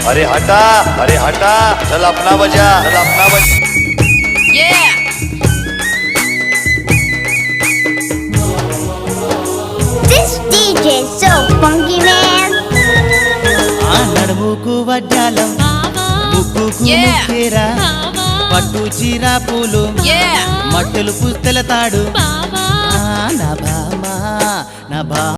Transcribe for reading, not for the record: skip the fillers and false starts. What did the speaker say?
अरे हटा चल अपना बजा Yeah! This DJ is so funky, man. ఆ నడుముకు వడ్డాలం ముక్కుకు Yeah. ముక్కేరా పట్టు చీర పూలు Yeah! మట్టలు పుస్తల తాడు నా బామా నా బా